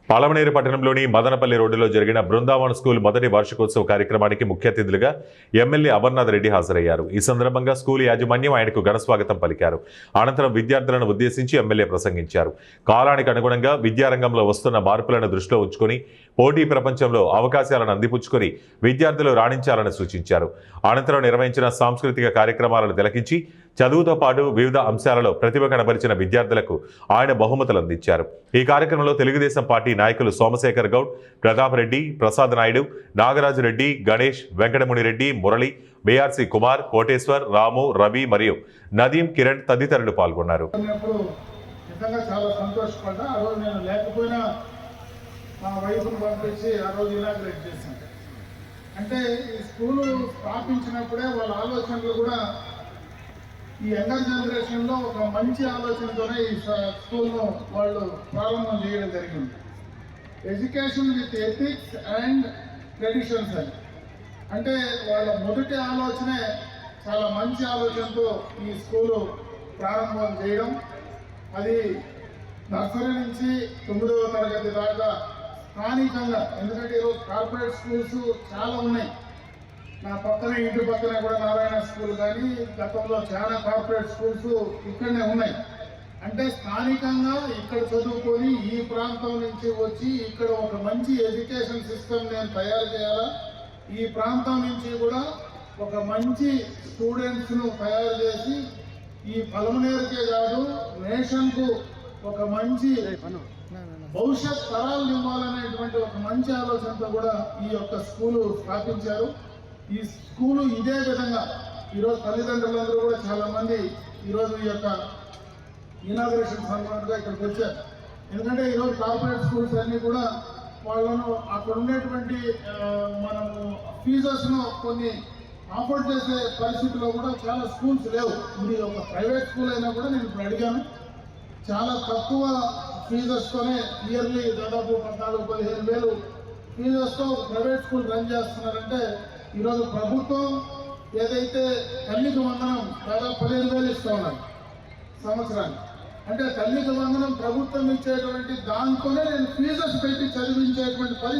పాలమనేరు పట్టణంలోని మదనపల్లి రోడ్డులో జరిగిన బృందావన స్కూల్ మొదటి వార్షికోత్సవ కార్యక్రమానికి ముఖ్య అతిథులుగా ఎమ్మెల్యే అమర్నాథ్ రెడ్డి హాజరయ్యారు. ఈ సందర్భంగా స్కూల్ యాజమాన్యం ఆయనకు ఘనస్వాగతం పలికారు. అనంతరం విద్యార్థులను ఉద్దేశించి ఎమ్మెల్యే ప్రసంగించారు. కాలానికి అనుగుణంగా విద్యారంగంలో వస్తున్న మార్పులను దృష్టిలో ఉంచుకొని పోటీ ప్రపంచంలో అవకాశాలను అందిపుచ్చుకొని విద్యార్థులు రాణించాలని సూచించారు. అనంతరం నిర్వహించిన సాంస్కృతిక కార్యక్రమాలను తిలకించి చదువుతో పాటు వివిధ అంశాలలో ప్రతిభ కనబరిచిన విద్యార్థులకు ఆయన బహుమతులు అందించారు. ఈ కార్యక్రమంలో తెలుగుదేశం పార్టీ నాయకులు సోమశేఖర్ గౌడ్, ప్రతాప్ రెడ్డి, ప్రసాద్ నాయుడు, నాగరాజు రెడ్డి, గణేష్, వెంకటమునిరెడ్డి, మురళి, బీఆర్సీ కుమార్, కోటేశ్వర్, రాము, రవి మరియు నదీం, కిరణ్ తదితరులు పాల్గొన్నారు. అంటే ఈ స్కూలు స్థాపించినప్పుడే వాళ్ళ ఆలోచనలు కూడా ఈ యంగర్ జనరేషన్లో ఒక మంచి ఆలోచనతోనే ఈ స్కూల్ను వాళ్ళు ప్రారంభం చేయడం జరిగింది. Education with ethics and traditions అని అంటే వాళ్ళ మొదటి ఆలోచనే చాలా మంచి ఆలోచనతో ఈ స్కూలు ప్రారంభం చేయడం. అది నర్సరీ నుంచి 9వ తరగతి దాకా స్థానికంగా, ఎందుకంటే ఈరోజు కార్పొరేట్ స్కూల్స్ చాలా ఉన్నాయి. నా పక్కనే ఇంటి పక్కనే కూడా నారాయణ స్కూల్ కానీ గతంలో చాలా కార్పొరేట్ స్కూల్స్ ఇక్కడనే ఉన్నాయి. అంటే స్థానికంగా ఇక్కడ చదువుకొని ఈ ప్రాంతం నుంచి వచ్చి ఇక్కడ ఒక మంచి ఎడ్యుకేషన్ సిస్టమ్ నేను తయారు చేయాలా, ఈ ప్రాంతం నుంచి కూడా ఒక మంచి స్టూడెంట్స్ను తయారు చేసి ఈ పలమనేరుకే కాదు నేషన్కు ఒక మంచి భవిష్యత్ తరాలు ఇవ్వాలనేటువంటి ఒక మంచి ఆలోచనతో కూడా ఈ యొక్క స్కూలు స్థాపించారు. ఈ స్కూలు ఇదే విధంగా ఈరోజు తల్లిదండ్రులందరూ కూడా చాలామంది ఈరోజు ఈ యొక్క ఇనాగరేషన్ సందర్భంగా ఇక్కడికి వచ్చారు. ఎందుకంటే ఈరోజు కార్పొరేట్ స్కూల్స్ అన్నీ కూడా వాళ్ళను అక్కడ ఉండేటువంటి మనము ఫీజెస్ను కొన్ని ఆఫర్ చేసే పరిస్థితిలో కూడా చాలా స్కూల్స్ లేవు. ఇది ఒక ప్రైవేట్ స్కూల్ అయినా కూడా నేను ఇప్పుడు అడిగాను, చాలా తక్కువ ఫీజెస్తోనే ఇయర్లీ దాదాపు 14-15 వేలు ఫీజెస్తో ప్రైవేట్ స్కూల్ రన్ చేస్తున్నారంటే ఈరోజు ప్రభుత్వం ఏదైతే తల్లికి వందనం దాదాపు 15,000 ఇస్తూ ఉన్నారు సంవత్సరానికి. అంటే తల్లికి వందనం ప్రభుత్వం ఇచ్చేటువంటి దాంతోనే నేను ఫీజెస్ పెట్టి చదివించేటువంటి పరిస్థితి